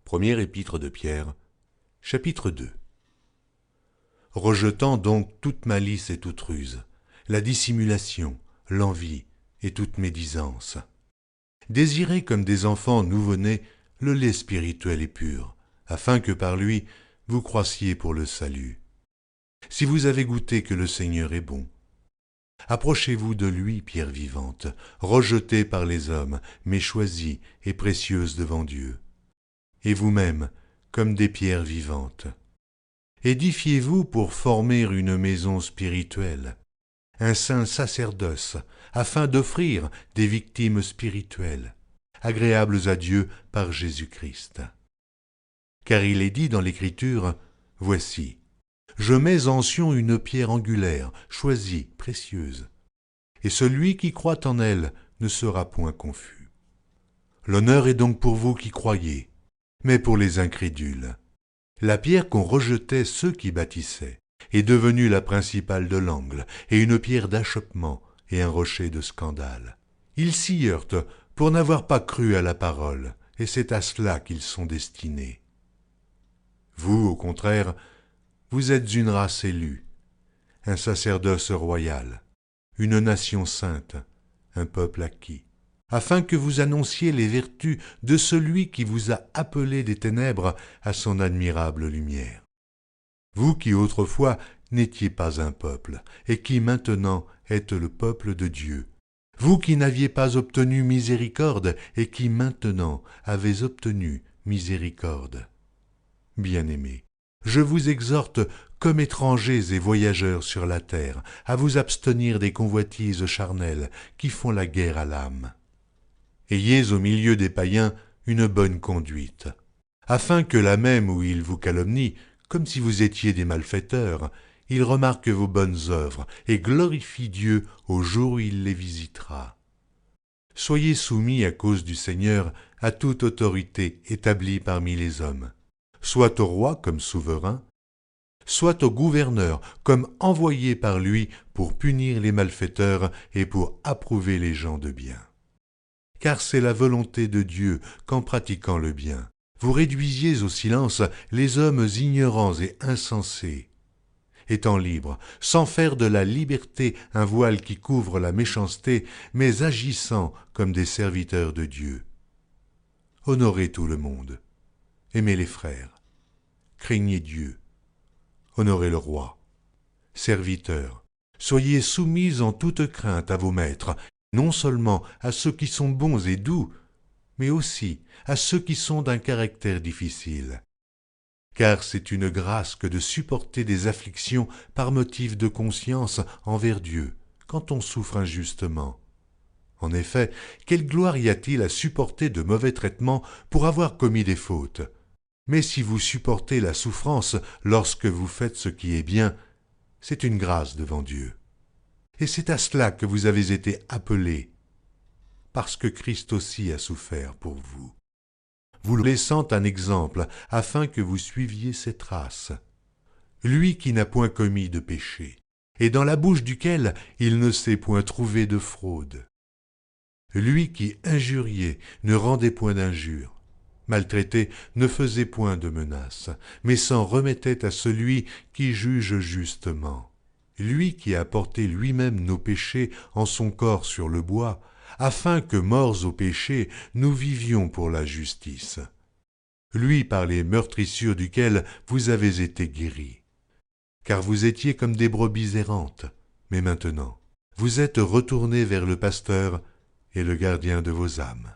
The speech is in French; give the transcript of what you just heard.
Première épître de Pierre, chapitre 2. Rejetant donc toute malice et toute ruse, la dissimulation, l'envie et toute médisance, désirez comme des enfants nouveau-nés le lait spirituel et pur, afin que par lui vous croissiez pour le salut. Si vous avez goûté que le Seigneur est bon, approchez-vous de lui, pierre vivante, rejetée par les hommes, mais choisie et précieuse devant Dieu. Et vous-même, comme des pierres vivantes. Édifiez-vous pour former une maison spirituelle, un saint sacerdoce, afin d'offrir des victimes spirituelles, agréables à Dieu par Jésus-Christ. Car il est dit dans l'Écriture, « Voici, je mets en Sion une pierre angulaire, choisie, précieuse, et celui qui croit en elle ne sera point confus. L'honneur est donc pour vous qui croyez, mais pour les incrédules. La pierre qu'ont rejetait ceux qui bâtissaient est devenue la principale de l'angle, et une pierre d'achoppement et un rocher de scandale. Ils s'y heurtent pour n'avoir pas cru à la parole, et c'est à cela qu'ils sont destinés. Vous, au contraire, vous êtes une race élue, un sacerdoce royal, une nation sainte, un peuple acquis, afin que vous annonciez les vertus de celui qui vous a appelé des ténèbres à son admirable lumière. Vous qui autrefois n'étiez pas un peuple, et qui maintenant êtes le peuple de Dieu, vous qui n'aviez pas obtenu miséricorde, et qui maintenant avez obtenu miséricorde. Bien-aimés, je vous exhorte, comme étrangers et voyageurs sur la terre, à vous abstenir des convoitises charnelles qui font la guerre à l'âme. Ayez au milieu des païens une bonne conduite, afin que là même où ils vous calomnient, comme si vous étiez des malfaiteurs, ils remarquent vos bonnes œuvres et glorifient Dieu au jour où il les visitera. Soyez soumis à cause du Seigneur à toute autorité établie parmi les hommes, soit au roi comme souverain, soit au gouverneur comme envoyé par lui pour punir les malfaiteurs et pour approuver les gens de bien. Car c'est la volonté de Dieu qu'en pratiquant le bien, vous réduisiez au silence les hommes ignorants et insensés, étant libres, sans faire de la liberté un voile qui couvre la méchanceté, mais agissant comme des serviteurs de Dieu. Honorez tout le monde, aimez les frères, craignez Dieu, honorez le roi. Serviteurs, soyez soumis en toute crainte à vos maîtres, non seulement à ceux qui sont bons et doux, mais aussi à ceux qui sont d'un caractère difficile. Car c'est une grâce que de supporter des afflictions par motif de conscience envers Dieu, quand on souffre injustement. En effet, quelle gloire y a-t-il à supporter de mauvais traitements pour avoir commis des fautes? Mais si vous supportez la souffrance lorsque vous faites ce qui est bien, c'est une grâce devant Dieu. Et c'est à cela que vous avez été appelés, parce que Christ aussi a souffert pour vous, vous laissant un exemple afin que vous suiviez ses traces. Lui qui n'a point commis de péché, et dans la bouche duquel il ne s'est point trouvé de fraude. Lui qui injuriait ne rendait point d'injure, maltraité ne faisait point de menaces, mais s'en remettait à celui qui juge justement. Lui qui a porté lui-même nos péchés en son corps sur le bois, afin que, morts au péché, nous vivions pour la justice. Lui par les meurtrissures duquel vous avez été guéris. Car vous étiez comme des brebis errantes, mais maintenant, vous êtes retournés vers le pasteur et le gardien de vos âmes.